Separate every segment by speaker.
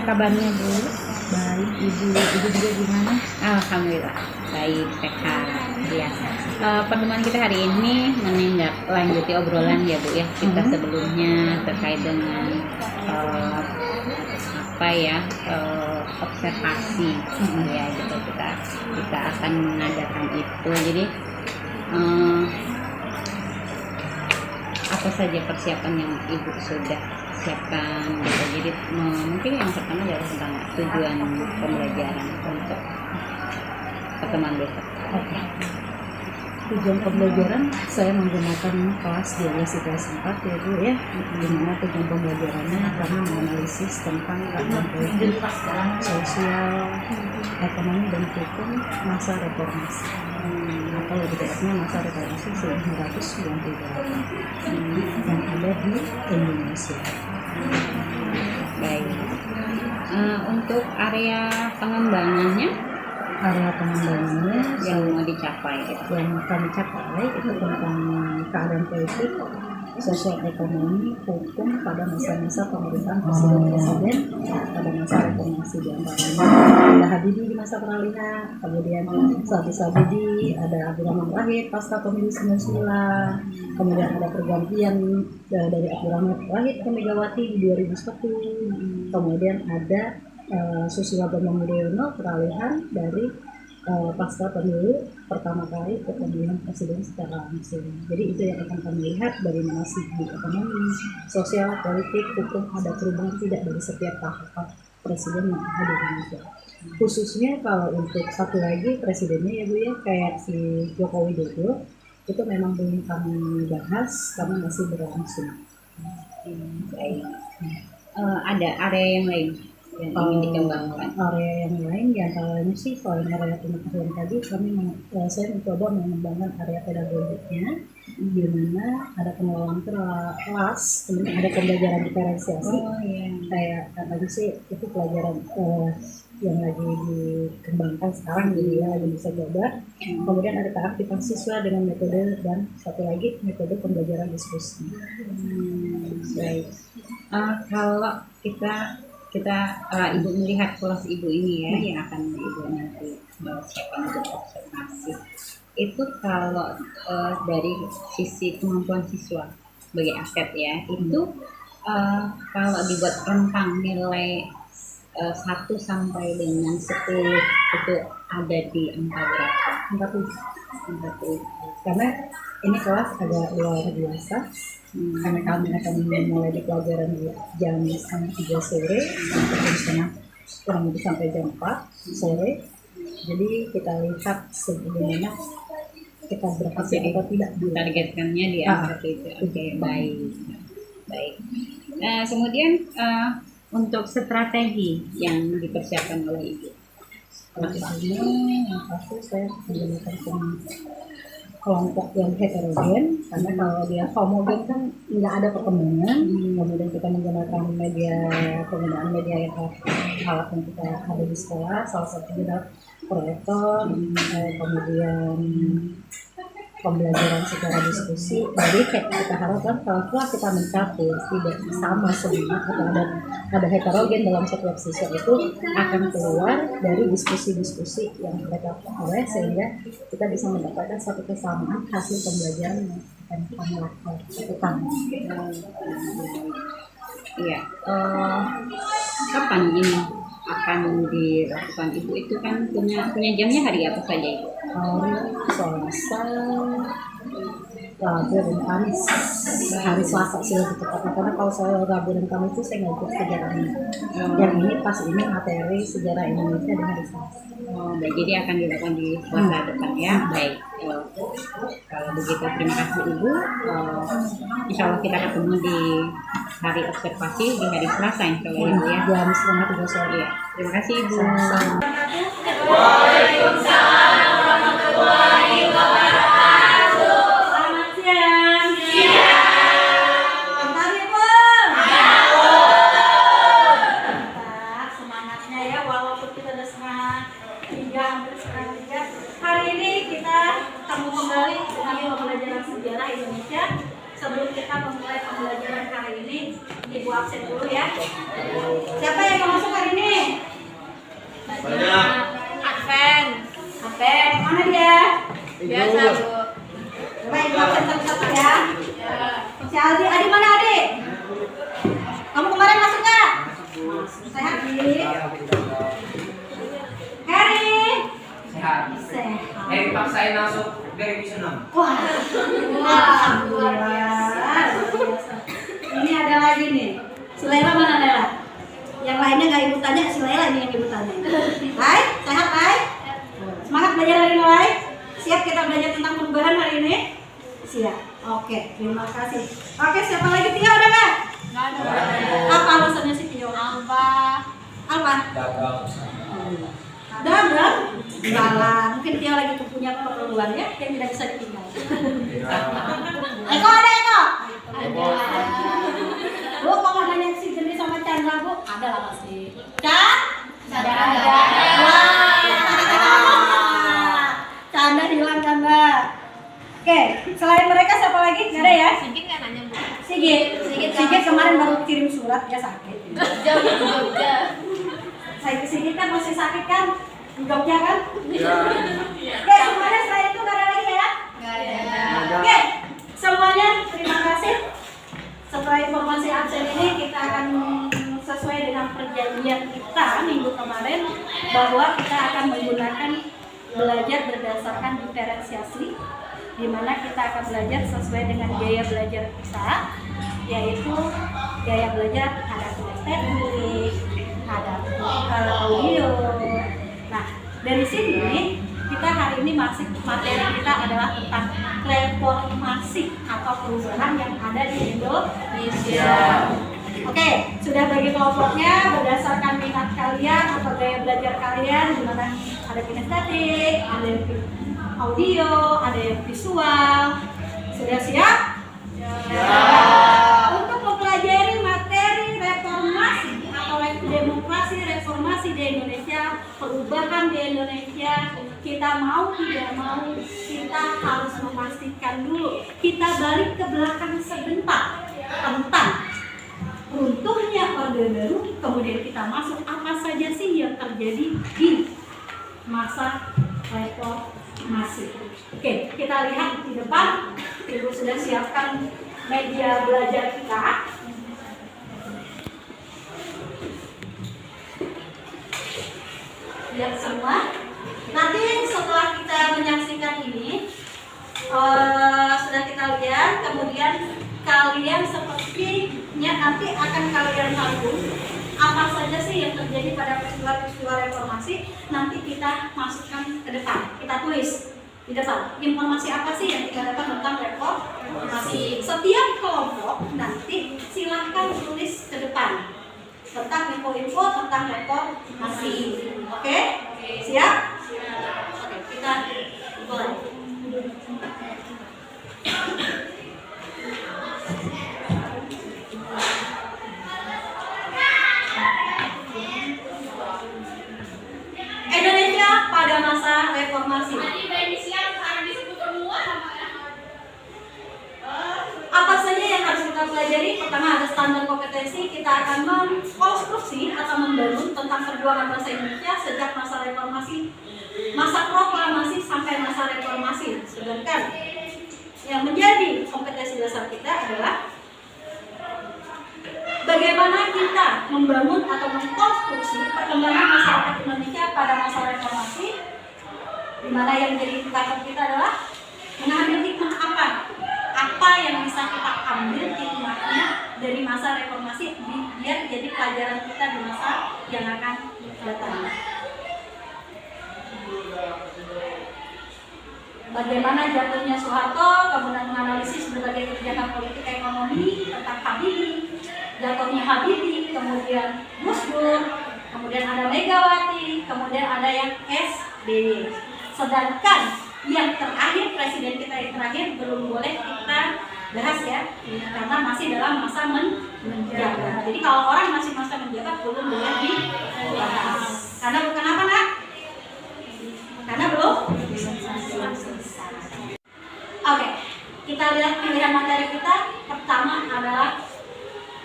Speaker 1: kabarnya Bu?
Speaker 2: Baik, ibu juga gimana?
Speaker 1: Alhamdulillah baik, sehat ya. Pertemuan kita hari ini menindaklanjuti obrolan ya Bu ya, kita sebelumnya terkait dengan observasi ya gitu, kita akan mengadakan itu. Jadi apa saja persiapan yang Ibu sudah siapkan gitu. Jadi mungkin yang pertama adalah tentang tujuan pembelajaran untuk pertemuan besok.
Speaker 2: Oke. Tujuan pembelajaran saya menggunakan kelas 12 IPS 4 ya Bu ya. Dimana tujuan pembelajarannya karena menganalisis tentang keadaan politik, sosial, ekonomi dan hukum masa reformasi. Atau lebih tepatnya masa reformasi 1998 yang ada di Indonesia.
Speaker 1: Baik. Untuk area pengembangannya yang mau dicapai gitu.
Speaker 2: Yang kami capai itu tentang keadaan politik, sosial ekonomi, hukum pada masa-masa pemerintahan presiden pada masa reformasi, di antaranya ada Habibie di masa peralihan, kemudian Habibie, ada Abdurrahman Wahid pasca pemilu 99, kemudian ada pergantian dari Abdurrahman Wahid ke Megawati di 2001, kemudian ada Susilo Bambang Yudhoyono peralihan dari pasca pemilu pertama kali ke pemilihan presiden secara langsung. Jadi itu yang akan kami lihat, bagaimana segi ekonomi, sosial, politik, hukum ada perubahan tidak dari setiap tahapan presiden yang ada di Indonesia. Khususnya kalau untuk satu lagi presidennya ya Bu ya, kayak si Joko Widodo, itu memang belum kami bahas karena masih berlangsung.
Speaker 1: Baik. Ada area yang lain yang ingin dikembangkan?
Speaker 2: Area yang lain diantaranya sih selain area pengetahuan tadi, saya mencoba mengembangkan area pedagogiknya, di mana ada pengelolaan kelas, kemudian ada pembelajaran diferensiasi. Kayak tadi sih itu pelajaran yang lagi dikembangkan sekarang, jadi ya lagi bisa coba. Kemudian ada keaktifan siswa dengan metode, dan satu lagi metode pembelajaran diskusi.
Speaker 1: Baik. Kalau kita Ibu melihat kelas Ibu ini ya, yang akan Ibu nanti siapkan untuk observasi, itu kalau dari sisi kemampuan siswa sebagai aset ya, itu kalau dibuat rentang nilai 1 sampai dengan 10 itu ada di angka berapa? 47.
Speaker 2: Karena ini kelas agak luar biasa, karena kami akan mulai di pelajaran di jam 3 sore kurang lebih sampai jam 4 sore. Jadi kita lihat sebagaimana kita berhasil atau tidak
Speaker 1: targetkannya di angka itu. Oke, baik. Kemudian untuk strategi yang dipersiapkan oleh Ibu.
Speaker 2: Yang pasti saya menggunakan kelompok yang heterogen, karena kalau dia homogen kan nggak ada perkembangan. Kemudian kita menggunakan penggunaan media yang alat yang kita ada di sekolah, salah satunya adalah proyektor, kemudian pembelajaran secara diskusi. Jadi kita harapkan kalau kita mencapai tidak sama semua atau ada heterogen dalam setiap siswa, itu akan keluar dari diskusi-diskusi yang mereka peroleh, sehingga kita bisa mendapatkan satu kesamaan hasil pembelajaran yang akan kami lakukan.
Speaker 1: Iya. Kapan ini akan dilakukan Ibu? Itu kan punya jamnya hari apa saja Ibu?
Speaker 2: Selasa, Rabu dan Kamis. Hari Selasa sih lebih tepatnya, karena kalau saya Rabu dan Kamis itu saya nggak ikut sejarahnya. Yang ini pas ini materi sejarah Indonesia di hari Selasa.
Speaker 1: Baik, jadi akan dilakukan di Selasa depan ya. Baik. Kalau begitu terima kasih Ibu. Insya Allah kita ketemu di hari observasi di hari Selasa insya Allah Ibu ya.
Speaker 2: Jam 2:30 sore.
Speaker 1: Ya. Terima kasih Ibu.
Speaker 3: Waalaikumsalam warahmatullahi wabarakatuh. Selamat siang. Bentar nih Bu. Bentar, semangatnya ya, walaupun kita udah hampir setengah 3. Hari ini kita ketemu kembali dengan pembelajaran sejarah Indonesia. Sebelum kita memulai pembelajaran hari ini, Ibu absen dulu ya. Siapa yang mau masuk hari ini? Banyak. Advent. Advent. Mana dia? Biasa, Bu. Coba ibu absen satu-satu ya. Si Aldi, Adi mana Adi? Kamu kemarin masuk nggak? Sehat, Di? Harry?
Speaker 4: Sehat.
Speaker 3: Sehat.
Speaker 4: Paksain masuk dari bisa 6.
Speaker 3: Wah, alhamdulillah. Ini ada lagi nih. Si Laila mana Laila? Yang lainnya nggak ibu tanya, si Laila ini yang ibu tanya. Hai, sehat Hai? Semangat belajar hari ini Hai? Siap kita belajar tentang perubahan hari ini? Siap. Oke, terima kasih. Oke, siapa lagi? Tio ada nggak? Nggak ada. Apa alasannya si Tio? Apa? Dagang? Jalan. Mungkin Tio lagi punya keperluan ya, yang tidak bisa ditinggal. Eko ada Eko? Ada. Bu, kok nggak nanya si Jenis sama Chandra Bu? Ada lah pasti. Chandra ada. Wah. Chandra hilang Chandra. Oke, selain mereka siapa lagi? Nggak ada ya?
Speaker 5: Sigit nggak nanya Bu?
Speaker 3: Sigit kemarin baru kirim surat, dia sakit.
Speaker 5: Jogja.
Speaker 3: Saya Sigit kan masih sakit kan? Di Jogja kan?
Speaker 4: Iya.
Speaker 3: Oke, semuanya selain itu nggak ada lagi ya?
Speaker 5: Nggak ada.
Speaker 3: Oke, semuanya terima kasih. Setelah informasi absen ini kita akan sesuai dengan perjanjian kita minggu kemarin bahwa kita akan menggunakan belajar berdasarkan diferensiasi, di mana kita akan belajar sesuai dengan gaya belajar kita, yaitu gaya belajar ada kinestetik, ada audio. Nah, dari sini kita hari ini masih materi kita adalah tentang reformasi atau perubahan yang ada di Indonesia. Oke, sudah bagi kelompoknya berdasarkan minat kalian atau gaya belajar kalian, di mana ada kinestetik, ada yang audio, ada yang visual. Sudah siap? Ya. Untuk mempelajari materi reformasi atau demokrasi reformasi di Indonesia, perubahan di Indonesia, kita mau tidak mau, kita harus memastikan dulu. Kita balik ke belakang sebentar tentang runtuhnya Orde Baru, kemudian kita masuk apa saja sih yang terjadi di masa reformasi. Oke, kita lihat di depan. Ibu sudah siapkan media belajar kita. Lihat semua. Nanti setelah kita menyaksikan ini, sudah kita lihat, kemudian kalian sepertinya nanti akan kalian tahu apa saja sih yang terjadi pada peristiwa-peristiwa reformasi. Nanti kita masukkan ke depan, kita tulis di depan informasi apa sih yang kita dapat tentang reformasi. Setiap kelompok nanti silahkan tulis ke depan tentang info-info tentang reformasi. Oke? Siap? Oke, kita mulai. Indonesia pada masa reformasi. Apa saja yang harus kita pelajari? Pertama ada standar kompetensi. Kita akan mengkonstruksi atau membangun tentang perjuangan bangsa Indonesia sejak masa reformasi, masa proklamasi sampai masa reformasi. Sedangkan yang menjadi kompetensi dasar kita adalah bagaimana kita membangun atau mengkonstruksi perkembangan masyarakat Indonesia pada masa reformasi, di mana yang menjadi target kita adalah mengambil hikmah apa yang bisa kita ambil hikmahnya dari masa reformasi biar jadi pelajaran kita di masa yang akan datang. Bagaimana jatuhnya Soeharto, kemudian menganalisis berbagai kebijakan politik ekonomi tentang Habibie, jatuhnya Habibie, kemudian Gus Dur, kemudian ada Megawati, kemudian ada yang SBY. Sedangkan yang terakhir, presiden kita yang terakhir belum boleh kita bahas ya, karena masih dalam masa menjabat. Jadi kalau orang masih masa menjabat belum boleh dibahas. Karena bukan apa nak? Karena belum selesai. Oke, kita lihat pilihan materi kita. Pertama adalah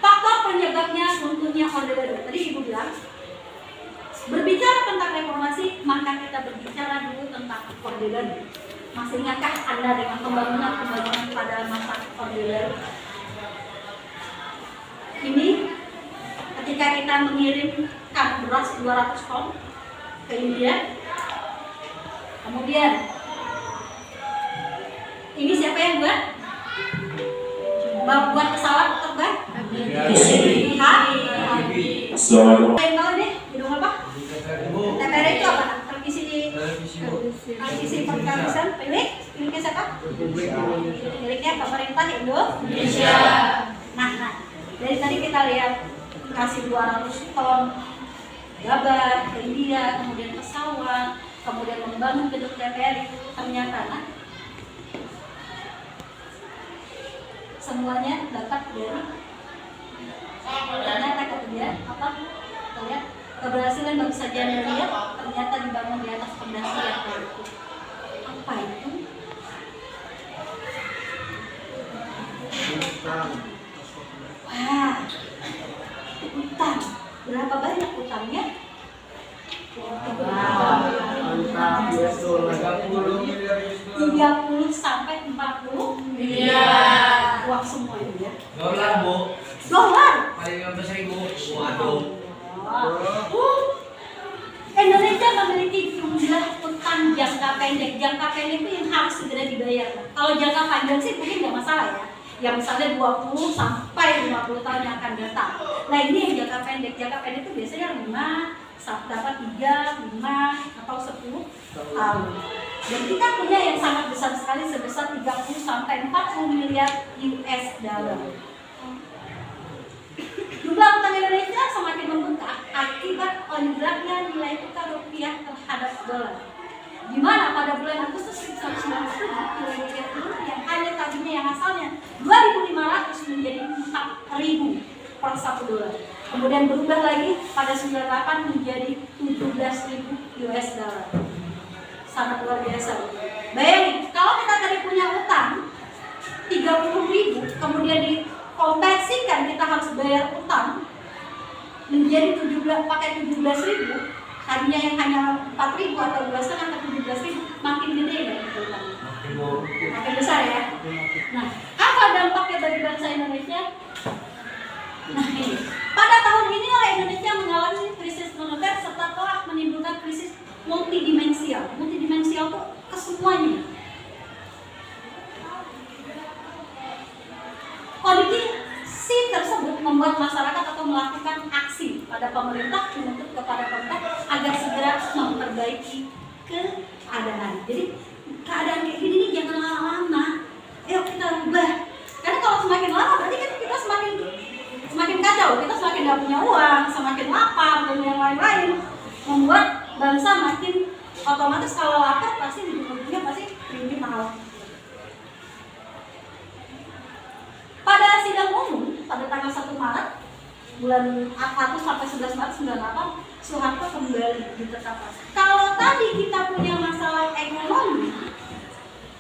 Speaker 3: faktor penyebabnya runtuhnya Orde Baru. Tadi ibu bilang Berbicara tentang reformasi, maka kita berbicara dulu tentang Orde Baru. Masih ingatkah Anda dengan pembangunan pada masa Orde Baru? Ini ketika kita mengirimkan beras 200 ton ke India, kemudian ini siapa yang buat? Buat pesawat terbang? Yang tahu deh, hidung apa? TPR itu apa? Televisi perkalisan, miliknya siapa? Miliknya pemerintah Indonesia. Nah, dari tadi kita lihat kasih 200 ton gabah ke India, kemudian pesawat, kemudian membangun gedung TPR itu ternyata semuanya dapat dari ternyata kemudian apa? Lihat keberhasilan baru saja Anda lihat ternyata dibangun di atas fondasi yang baru. Apa itu? Wah, utang. Berapa banyak utangnya? 30 sampai 40 miliar. Uang semua itu ya.
Speaker 4: Dolar, Bu.
Speaker 3: Dolar.
Speaker 4: Paling 15.000. Waduh.
Speaker 3: Indonesia memiliki jumlah utang jangka pendek. Jangka pendek itu yang harus segera dibayar. Kalau jangka panjang sih mungkin nggak masalah ya. Yang misalnya 20 sampai 50 tahun yang akan datang. Nah ini yang jangka pendek. Jangka pendek itu biasanya 5, dapat 3, 5, atau 10 tahun. Dan kita punya yang sangat besar sekali sebesar 30 sampai 40 miliar US dollar. Jumlah utang Indonesia semakin membengkak akibat anjloknya nilai tukar rupiah terhadap dolar. Di mana pada bulan Agustus 1997 nilai rupiah turun yang hanya tadinya yang asalnya 2.500 menjadi 4.000 per 1 dolar. Kemudian berubah lagi pada 98 menjadi 17.000 US dollar. Sangat luar biasa. Bayangin, kalau kita tadi punya utang 30.000, kemudian dikonversikan kita harus bayar utang menjadi 17.000, tadinya yang hanya 4.000 atau 2,5 atau 17.000, makin gede ya itu utangnya. Makin besar ya. Nah, apa dampaknya bagi bangsa Indonesia? Nah ini, pada tahun ini Indonesia mengalami krisis moneter serta telah menimbulkan krisis multidimensial. Multidimensial itu kesemuanya. Kondisi tersebut membuat masyarakat atau melakukan aksi pada pemerintah menuntut kepada pemerintah agar segera memperbaiki keadaan. Jadi keadaan kayak gini nih jangan lama-lama. Ayo kita ubah. Karena kalau semakin lama berarti kan kita semakin kacau, kita semakin tidak punya uang, semakin lapar dan yang lain-lain, membuat bangsa makin otomatis kalau lapar pasti ujung-ujungnya pasti tinggi mahal. Pada sidang umum pada tanggal 1 Maret bulan 1 sampai 11 Maret 98 Soeharto kembali ditetapkan. Kalau tadi kita punya masalah ekonomi,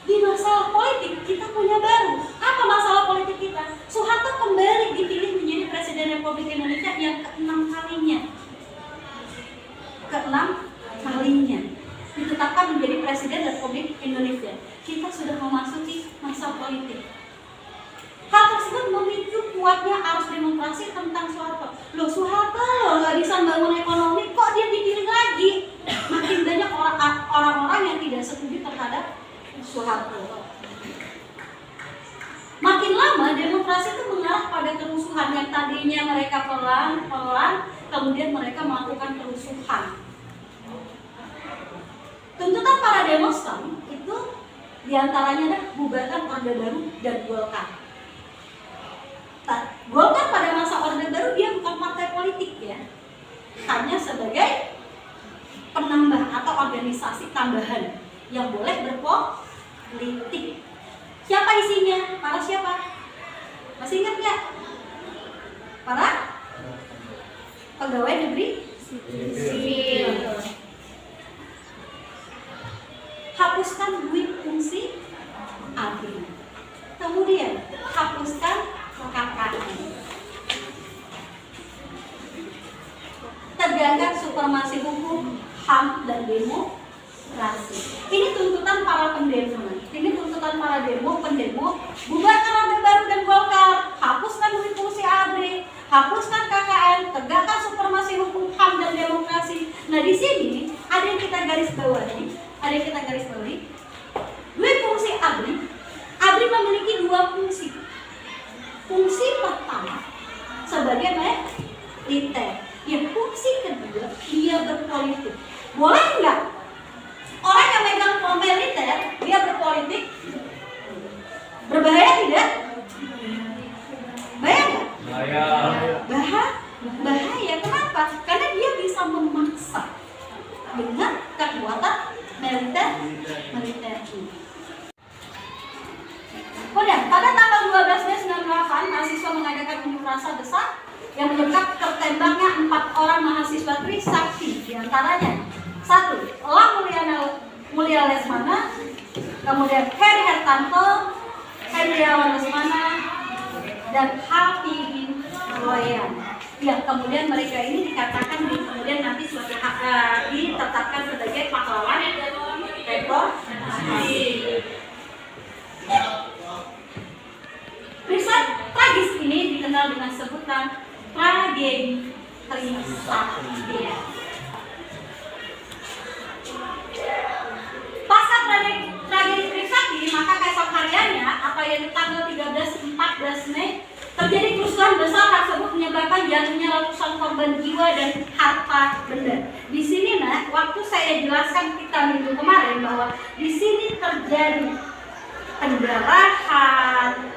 Speaker 3: di masalah politik kita punya baru. Apa masalah politik kita? Soeharto kembali dipilih menjadi Presiden Republik Indonesia yang ke-6 kalinya. Ke-6 kalinya ditetapkan menjadi Presiden Republik Indonesia. Kita sudah memasuki masa politik. Hal tersebut memicu kuatnya arus demonstrasi tentang Soeharto. Loh Soeharto nggak bisa bangun ekonomi, kok dia dipilih lagi? Makin banyak orang-orang yang tidak setuju terhadap Soeharto. Makin lama demonstrasi itu mengarah pada kerusuhan yang tadinya mereka pelan-pelan, kemudian mereka melakukan kerusuhan. Tuntutan para demonstran itu diantaranya adalah bubarkan Orde Baru dan Golkar. Golkar pada masa Orde Baru dia bukan partai politik ya, hanya sebagai penambah atau organisasi tambahan yang boleh berpolitik. Siapa isinya? Para siapa? Masih ingat nggak? Para pegawai negeri sipil. Hapuskan duit fungsi ABRI. Kemudian hapuskan KKN. Tegakkan supremasi hukum, HAM, dan demokrasi. Ini tuntutan para pendemo. Ini tuntutan para pendemo. Bubarkan Orde Baru dan Golkar, hapuskan fungsi ABRI, hapuskan KKN, tegakkan supremasi hukum, HAM, dan demokrasi. Nah, di sini ada yang kita garis bawahi. Dua fungsi ABRI. ABRI memiliki dua fungsi. Fungsi pertama sebagai militer. Yang fungsi kedua dia berpolitik. Boleh nggak orang yang megang militer dia berpolitik? Berbahaya tidak? Bahaya nggak? Bahaya. Kenapa? Karena dia bisa memaksa dengan kekuatan militer ini. Kemudian pada tanggal 12 Mei 1998 mahasiswa mengadakan unjuk rasa besar yang menyebabkan tertembaknya 4 orang mahasiswa Trisakti, diantaranya 1. Elang Mulia Lesmana, kemudian Heri Hertanto, Hendriawan Lesmana, dan Hafidin Royan. Yang kemudian mereka ini dikatakan kemudian nanti suatu ditetapkan sebagai pahlawan reformasi. Peristiwa tragis ini dikenal dengan sebutan tragedi Trisakti. Pasca tragedi Trisakti, maka keesok hariannya, apa yang di tanggal 13-14 Mei, terjadi kerusuhan besar tersebut menyebabkan jatuhnya ratusan korban jiwa dan harta benda. Di sini, waktu saya jelaskan kita minggu kemarin bahwa di sini terjadi pendarahan,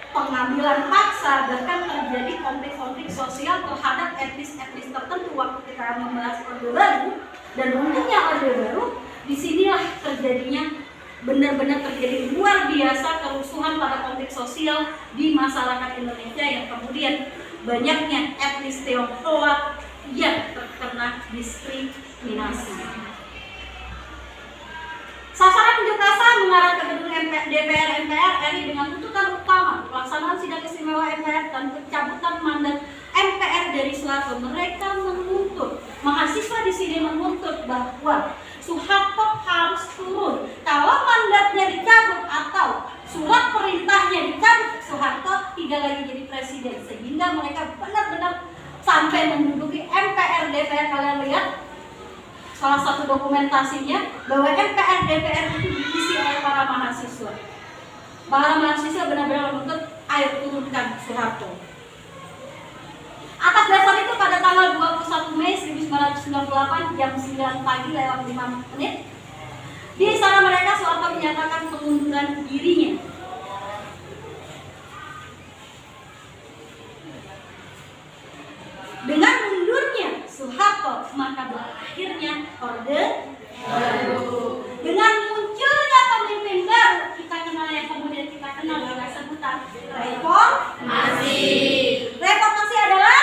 Speaker 3: pengambilan paksa, bahkan terjadi konflik-konflik sosial terhadap etnis-etnis tertentu waktu kita membahas Orde Baru. Dan untungnya Orde Baru, disinilah terjadinya benar-benar terjadi luar biasa kerusuhan pada konflik sosial di masyarakat Indonesia yang kemudian banyaknya etnis Tionghoa yang terkena diskriminasi. Sasaran unjuk rasa mengarah ke gedung DPR MPR RI dengan tuntutan utama pelaksanaan sidang istimewa MPR dan pencabutan mandat MPR dari Soeharto. Mereka menuntut, mahasiswa di sini menuntut bahwa Soeharto harus turun. Kalau mandatnya dicabut atau surat perintahnya dicabut, Soeharto tidak lagi jadi presiden. Sehingga mereka benar-benar sampai menduduki MPR DPR. Kalian lihat salah satu dokumentasinya bahwa MPR DPR itu diisi oleh para mahasiswa. Para mahasiswa benar-benar menuntut ayo turunkan Soeharto. Atas dasar itu pada tanggal 21 Mei 1998 jam 9 pagi lewat 5 menit di sana mereka Soeharto menyatakan pengunduran dirinya. Dengan mundurnya Soeharto maka berakhirnya Orde Baru. Dengan munculnya pemimpin baru kita kenal yang kemudian kita kenal dengan sebutan reformasi. Reformasi adalah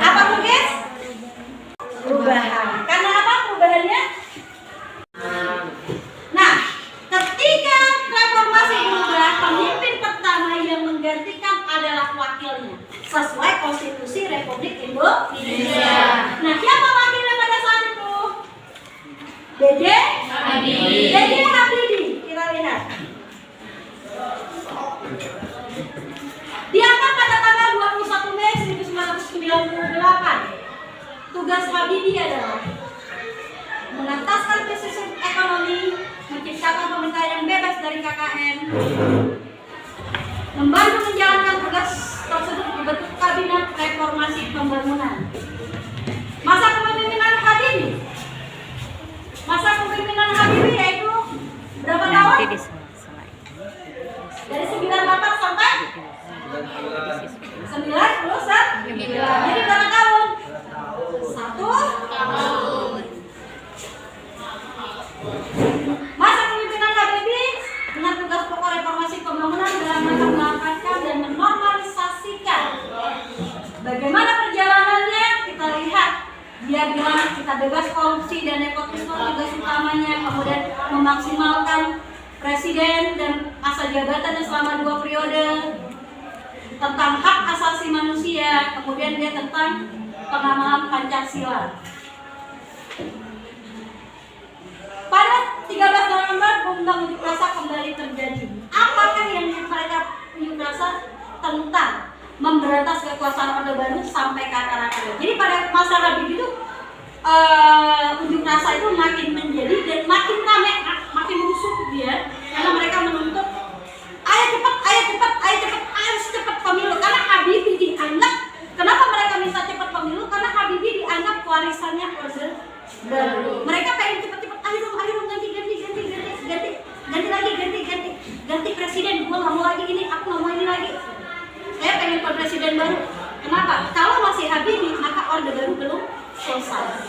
Speaker 3: apa mungkin? Perubahan. Karena apa perubahannya? Nah, ketika reformasi berubah, pemimpin pertama yang menggantikan adalah wakilnya sesuai Konstitusi Republik Indonesia. Nah, siapa wakilnya pada saat itu? B.J. Habibie. Kita lihat. Diangkat pada tanggal 21 Mei 1998. Tugas Habibie adalah mengentaskan krisis ekonomi, menciptakan pemerintahan yang bebas dari KKN, membantu menjalankan tugas tersebut membentuk kabinet reformasi pembangunan. Masa kepemimpinan Habibie yaitu berapa tahun? Dari 98 sampai 90. Jadi berapa tahun? 1 tahun. Masa kepemimpinan Habibie dengan tugas pokok reformasi pembangunan dalam rangka melakukan dan menormalisasikan. Bagaimana perjalanannya? Kita lihat. Dia bilang kita bebas korupsi dan nepotisme tugas utamanya, kemudian memaksimalkan presiden dan masa jabatannya selama 2 periode. tentang hak asasi manusia, kemudian dia tentang pengamalan Pancasila. Pada 13 November Undang Unjuk Rasa kembali terjadi. Apakah yang mereka unjuk rasa? Tentang memberantas kekuasaan Orde Baru sampai ke akar-akarnya. Jadi pada masa Habibie itu unjuk rasa itu makin menjadi dan makin ramai, makin rusuh dia, karena mereka menuntut ayo cepat, harus cepat pemilu. Karena Habibie dianggap, kenapa mereka minta cepat pemilu? Karena Habibie dianggap warisannya Orde Baru. Mereka pengen cepat-cepat, ayo dong ganti presiden. Gue nggak mau lagi ini, aku nggak mau ini lagi. Saya pengen presiden baru. Kenapa? Kalau masih Habibie, maka Orde Baru belum selesai.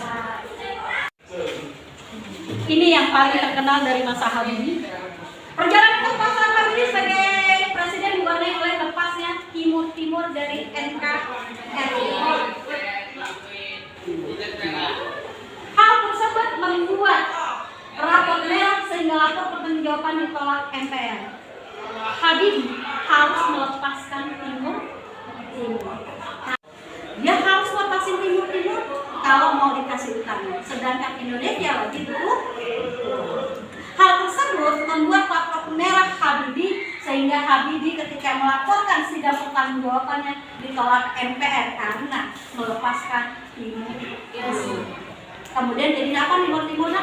Speaker 3: Ini yang paling terkenal dari masa Habibie. Perjalanan kekuasaan Habibie sebagai presiden diwarnai oleh lepasnya timur dari NKRI. Hal tersebut membuat rapor merah sehingga lapor pertanggungjawaban ditolak MPR. Habibie harus melepaskan Timur. Dia harus lepasin Timur kalau mau dikasih utangnya. Sedangkan Indonesia lagi dulu. Hal tersebut membuat rapor merah Habibie sehingga Habibie ketika melaporkan sidang pertanggungjawabannya ditolak MPR karena melepaskan Timur. Kemudian jadi apa Timur?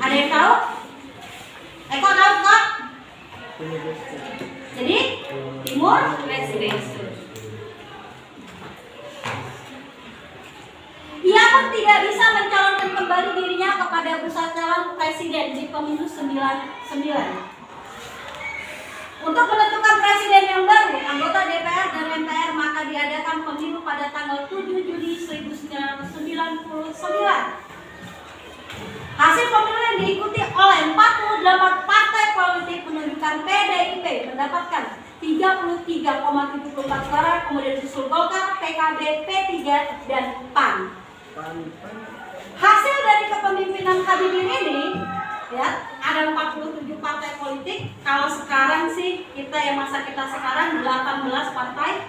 Speaker 3: Ada yang tahu? Eko tahu kok? Jadi Timur presiden. Ia pun tidak bisa mencalonkan kembali dirinya kepada bursa calon presiden di pemilu 99. Untuk menentukan presiden yang baru, anggota DPR dan MPR maka diadakan pemilu pada tanggal 7 Juli 1999. Hasil pemilu yang diikuti oleh 48 partai politik menunjukkan PDIP mendapatkan 33,74 suara, kemudian disusul Golkar, PKB, P3, dan PAN. Hasil dari kepemimpinan Habibie ini, ya, ada 47 partai politik. Kalau sekarang sih kita yang masa kita sekarang 18 partai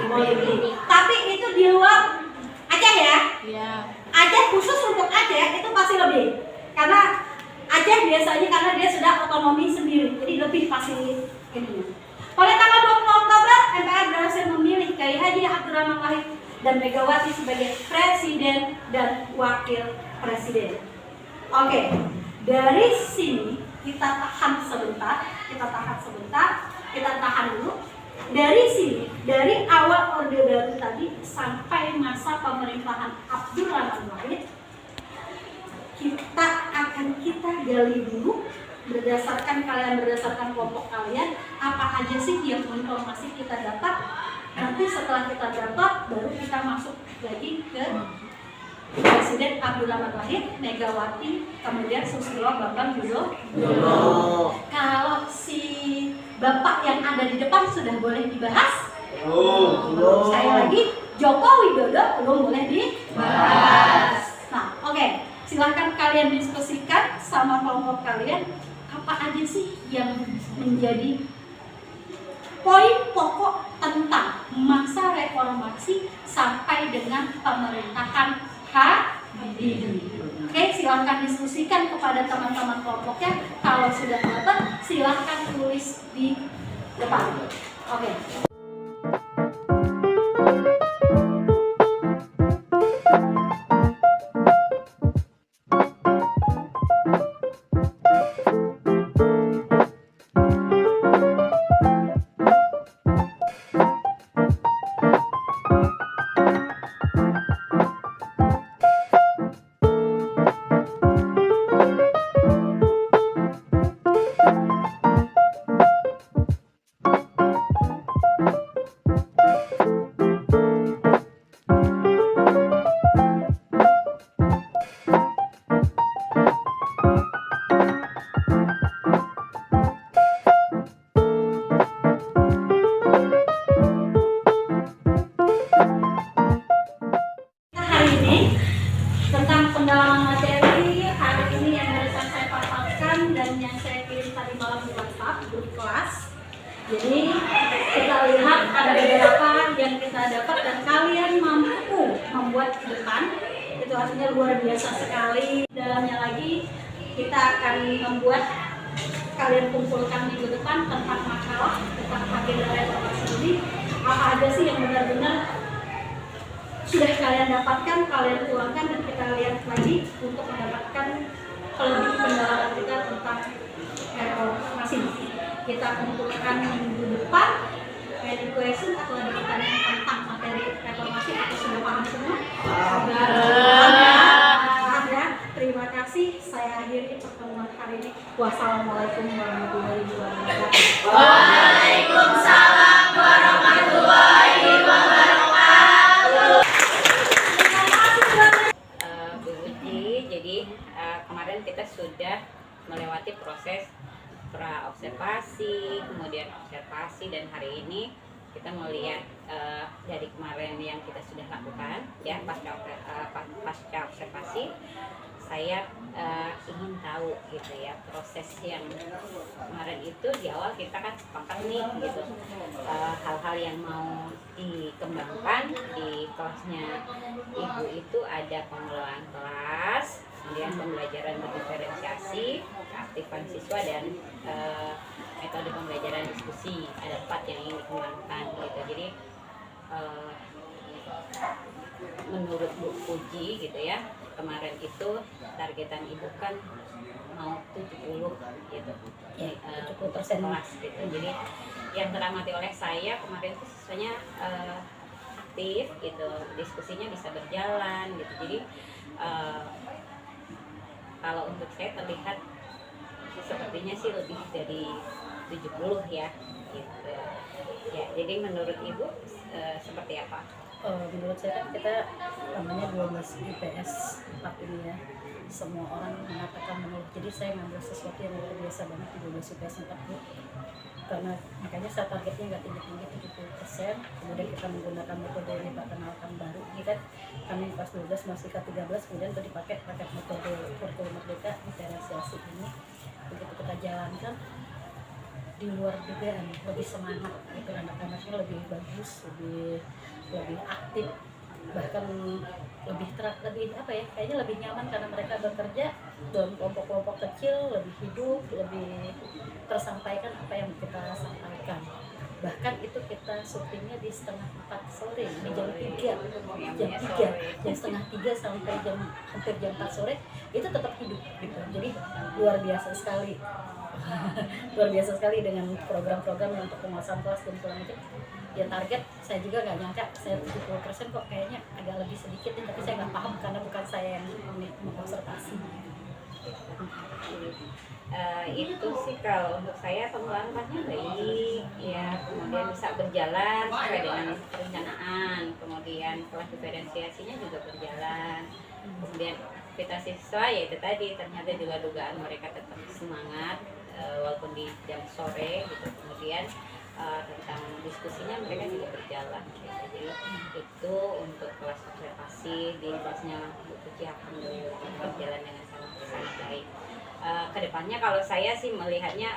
Speaker 3: politik. Tapi itu di luar Aceh ya. Aceh khusus untuk Aceh itu pasti lebih. Karena Aceh biasanya karena dia sudah otonomi sendiri, jadi lebih pasti ini. Pada tanggal 20 Oktober, MPR berhasil memilih Kiai Haji Abdurrahman Wahid dan Megawati sebagai presiden dan wakil presiden. Oke, dari sini kita tahan dulu. Dari sini, dari awal Orde Baru tadi sampai masa pemerintahan Abdurrahman Wahid, kita gali dulu berdasarkan kelompok kalian apa aja sih yang informasi kita dapat. Nanti setelah kita dapat baru kita masuk lagi ke Presiden Abdurrahman Wahid, Megawati, kemudian Susilo Bambang Yudhoyono. Kalau si Bapak yang ada di depan sudah boleh dibahas? Belum. Sekali lagi, Joko Widodo belum boleh dibahas. Nah, oke. Silahkan kalian diskusikan sama kelompok kalian apa aja sih yang menjadi poin pokok tentang masa reformasi sampai dengan pemerintahan Habibie. Oke, silahkan diskusikan kepada teman-teman kelompoknya. Kalau sudah dapat, silahkan tulis di depan. Oke. Jadi kita lihat ada beberapa yang kita dapat dan kalian mampu membuat ke depan, itu artinya luar biasa sekali. Dalamnya lagi kita akan membuat kalian kumpulkan minggu depan tentang makalah tentang agenda reformasi ini, apa aja sih yang benar-benar sudah kalian dapatkan, kalian tuangkan dan kita lihat lagi untuk mendapatkan lebih pendalaman kita tentang reformasi. Kita kumpulkan minggu depan any question atau ada pertanyaan tentang materi reformasi atau sudah paham semua? Ada. Terima kasih. Saya akhiri pertemuan hari ini. Wassalamualaikum warahmatullahi wabarakatuh.
Speaker 5: Waalaikumsalam warahmatullahi wabarakatuh.
Speaker 1: Bu Uci, jadi kemarin kita sudah melewati proses pra-observasi, kemudian observasi, dan hari ini kita melihat dari kemarin yang kita sudah lakukan ya pasca observasi. Saya ingin tahu gitu ya, proses yang kemarin itu di awal kita kan sepakat nih gitu, hal-hal yang mau dikembangkan di kelasnya Ibu itu ada pengelolaan kelas, kemudian pembelajaran berdiferensiasi, keaktifan siswa, dan metode pembelajaran diskusi. Ada 4 yang ingin dikembangkan gitu. Jadi menurut Bu Puji gitu ya, kemarin itu targetan Ibu kan mau 70 gitu, 70% kelas gitu. Jadi yang teramati oleh saya kemarin itu siswanya aktif gitu, diskusinya bisa berjalan gitu. Jadi kalau untuk saya terlihat sepertinya sih lebih dari 70 ya gitu ya. Jadi menurut Ibu seperti apa?
Speaker 2: Menurut saya kan kita namanya 12 IPS 4 ini ya, semua orang mengatakan menurut, jadi saya ngambil sesuatu yang luar biasa banget di 12 IPS 4 Bu, karena makanya saya targetnya nggak tinggi-tinggi 70%. Kemudian kita menggunakan metode yang Pak kenalkan baru ini kan, kami pas 12 masih ke-13, kemudian itu pakai metode kurikulum merdeka diferensiasi ini. Begitu kita jalankan di luar dugaan, lebih semangat gitu, anak-anaknya lebih bagus, lebih aktif, bahkan lebih apa ya, kayaknya lebih nyaman karena mereka bekerja dalam kelompok-kelompok kecil, lebih hidup, lebih tersampaikan apa yang kita sampaikan. Bahkan itu kita syutingnya di 3:30 sore, ini jam 3, jam 2:30 sampai hampir jam 4 sore itu tetap hidup gitu. Jadi luar biasa sekali. Luar biasa sekali dengan program-program yang untuk penguasaan kelas dan segala macam. Ya target saya juga nggak nyangka, saya 70% kok kayaknya agak lebih sedikit nih, tapi saya nggak paham karena bukan saya yang mengobservasi.
Speaker 1: Itu sih kalau untuk saya pengulangannya baik ya, kemudian bisa berjalan sesuai dengan perencanaan, kemudian kelas diferensiasinya juga berjalan, kemudian kita siswa ya itu tadi ternyata juga dugaan mereka tetap semangat walaupun di jam sore gitu. Kemudian tentang diskusinya mereka juga berjalan gitu. Jadi itu untuk kelas observasi di kelasnya Bu Puji alhamdulillah berjalan dengan sangat baik. Kedepannya kalau saya sih melihatnya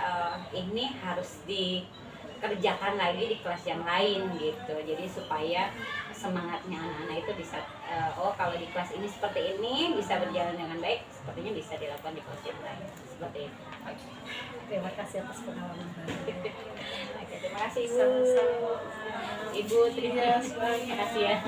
Speaker 1: ini harus dikerjakan lagi di kelas yang lain gitu. Jadi supaya semangatnya anak-anak itu bisa kalau di kelas ini seperti ini bisa berjalan dengan baik, sepertinya bisa dilakukan di kelas yang lain seperti itu.
Speaker 2: Terima kasih atas pengalaman baru.
Speaker 1: Oke, terima kasih Ibu. Ibu terima kasih ya.